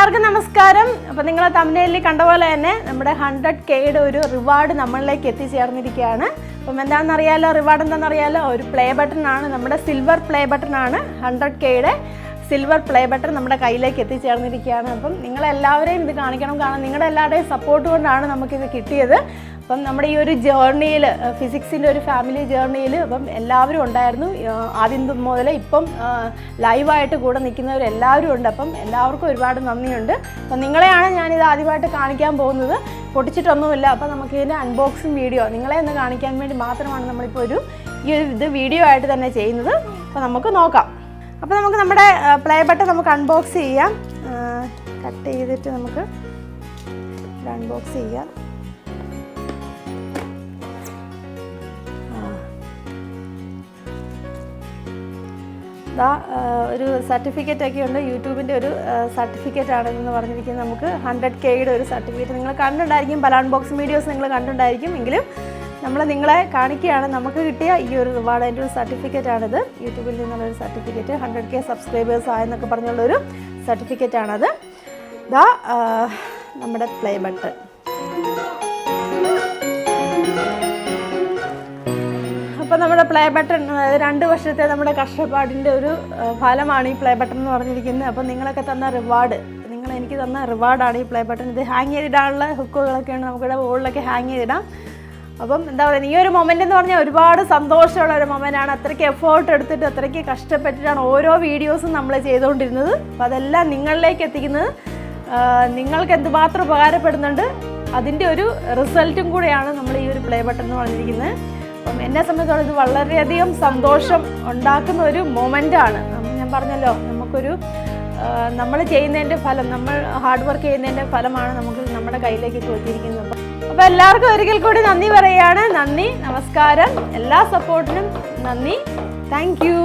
എല്ലാവർക്കും നമസ്കാരം. അപ്പോൾ നിങ്ങൾ തമ്പനെയിലിൽ കണ്ട പോലെ തന്നെ നമ്മുടെ 100Kയുടെ ഒരു റിവാർഡ് നമ്മളിലേക്ക് എത്തിച്ചേർന്നിരിക്കുകയാണ്. അപ്പം എന്താണെന്ന് അറിയാലോ, റിവാർഡ് എന്താണെന്ന് അറിയാലോ, ഒരു പ്ലേ ബട്ടൺ ആണ്. നമ്മുടെ സിൽവർ പ്ലേ ബട്ടൺ ആണ്. 100Kയുടെ സിൽവർ പ്ലേ ബട്ടൺ നമ്മുടെ കയ്യിലേക്ക് എത്തിച്ചേർന്നിരിക്കുകയാണ്. അപ്പം നിങ്ങളെല്ലാവരെയും ഇത് കാണിക്കണം, കാരണം നിങ്ങളുടെ എല്ലാവരുടെയും സപ്പോർട്ട് കൊണ്ടാണ് നമുക്കിത് കിട്ടിയത്. അപ്പം നമ്മുടെ ഈ ഒരു ജേർണിയിൽ, ഫിസിക്സിൻ്റെ ഒരു ഫാമിലി ജേർണിയിൽ അപ്പം എല്ലാവരും ഉണ്ടായിരുന്നു. ആദ്യം മുതൽ ഇപ്പം ലൈവായിട്ട് കൂടെ നിൽക്കുന്നവരെല്ലാവരും ഉണ്ട്. അപ്പം എല്ലാവർക്കും ഒരുപാട് നന്ദിയുണ്ട്. അപ്പം നിങ്ങളെയാണ് ഞാനിത് ആദ്യമായിട്ട് കാണിക്കാൻ പോകുന്നത്. പൊട്ടിച്ചിട്ടൊന്നുമില്ല. അപ്പം നമുക്കിതിൻ്റെ അൺബോക്സിങ് വീഡിയോ നിങ്ങളെ ഒന്ന് കാണിക്കാൻ വേണ്ടി മാത്രമാണ് നമ്മളിപ്പോൾ ഈ ഒരു വീഡിയോ ആയിട്ട് തന്നെ ചെയ്യുന്നത്. അപ്പോൾ നമുക്ക് നോക്കാം. അപ്പോൾ നമുക്ക് നമ്മുടെ പ്ലേ ബട്ടൺ നമുക്ക് അൺബോക്സ് ചെയ്യാം. കട്ട് ചെയ്തിട്ട് നമുക്ക് അൺബോക്സ് ചെയ്യാം. ഒരു സർട്ടിഫിക്കറ്റ് ഒക്കെ ഉണ്ട്. യൂട്യൂബിൻ്റെ ഒരു സർട്ടിഫിക്കറ്റ് ആണെന്ന് പറഞ്ഞിരിക്കുന്നത്. നമുക്ക് 100Kയുടെ ഒരു സർട്ടിഫിക്കറ്റ് നിങ്ങൾ കണ്ടിട്ടുണ്ടായിരിക്കും. പല അൺബോക്സിങ് വീഡിയോസ് നിങ്ങൾ കണ്ടിട്ടുണ്ടായിരിക്കും. എങ്കിലും നിങ്ങളെ കാണിക്കുകയാണ്. നമുക്ക് കിട്ടിയ ഈ ഒരു റിവാർഡ്, അതിൻ്റെ ഒരു സർട്ടിഫിക്കറ്റാണിത്. യൂട്യൂബിൽ നിന്നുള്ളൊരു സർട്ടിഫിക്കറ്റ്, 100K സബ്സ്ക്രൈബേഴ്സ് ആയെന്നൊക്കെ പറഞ്ഞുള്ളൊരു സർട്ടിഫിക്കറ്റാണത്. ഇതാ നമ്മുടെ പ്ലേ ബട്ടൺ. അപ്പോൾ നമ്മുടെ പ്ലേ ബട്ടൺ 2 വർഷത്തെ നമ്മുടെ കഷ്ടപ്പാടിൻ്റെ ഒരു ഫലമാണ് ഈ പ്ലേ ബട്ടൺ എന്ന് പറഞ്ഞിരിക്കുന്നത്. അപ്പോൾ നിങ്ങളൊക്കെ തന്ന റിവാർഡ്, എനിക്ക് തന്ന റിവാർഡാണ് ഈ പ്ലേ ബട്ടൺ. ഇത് ഹാങ് ചെയ്തിടാനുള്ള ഹുക്കുകളൊക്കെയാണ്, നമുക്കിവിടെ വോളിലൊക്കെ ഹാങ് ചെയ്തിടാം. അപ്പം എന്താ പറയുക, ഈ ഒരു മൊമെൻ്റ് എന്ന് പറഞ്ഞാൽ ഒരുപാട് സന്തോഷമുള്ള ഒരു മൊമെൻ്റാണ്. അത്രയ്ക്ക് എഫേർട്ട് എടുത്തിട്ട് അത്രയ്ക്ക് കഷ്ടപ്പെട്ടിട്ടാണ് ഓരോ വീഡിയോസും നമ്മൾ ചെയ്തുകൊണ്ടിരുന്നത്. അപ്പോൾ അതെല്ലാം നിങ്ങളിലേക്ക് എത്തിക്കുന്നത് നിങ്ങൾക്ക് എന്തുമാത്രം ഉപകാരപ്പെടുന്നുണ്ട്, അതിൻ്റെ ഒരു റിസൾട്ടും കൂടെയാണ് നമ്മൾ ഈ ഒരു പ്ലേ ബട്ടൺ എന്ന് പറഞ്ഞിരിക്കുന്നത്. അപ്പം എന്നെ സംബന്ധിച്ചോളം ഇത് വളരെയധികം സന്തോഷം ഉണ്ടാക്കുന്ന ഒരു മൊമെൻ്റാണ്. ഞാൻ പറഞ്ഞല്ലോ, നമ്മൾ ചെയ്യുന്നതിൻ്റെ ഫലം, നമ്മൾ ഹാർഡ് വർക്ക് ചെയ്യുന്നതിൻ്റെ ഫലമാണ് നമുക്ക് നമ്മുടെ കയ്യിലേക്ക് എത്തിയിരിക്കുന്നത്. അപ്പോൾ എല്ലാവർക്കും ഒരിക്കൽ കൂടി നന്ദി പറയുകയാണ്. നന്ദി, നമസ്കാരം, എല്ലാ സപ്പോർട്ടിനും നന്ദി. Thank you.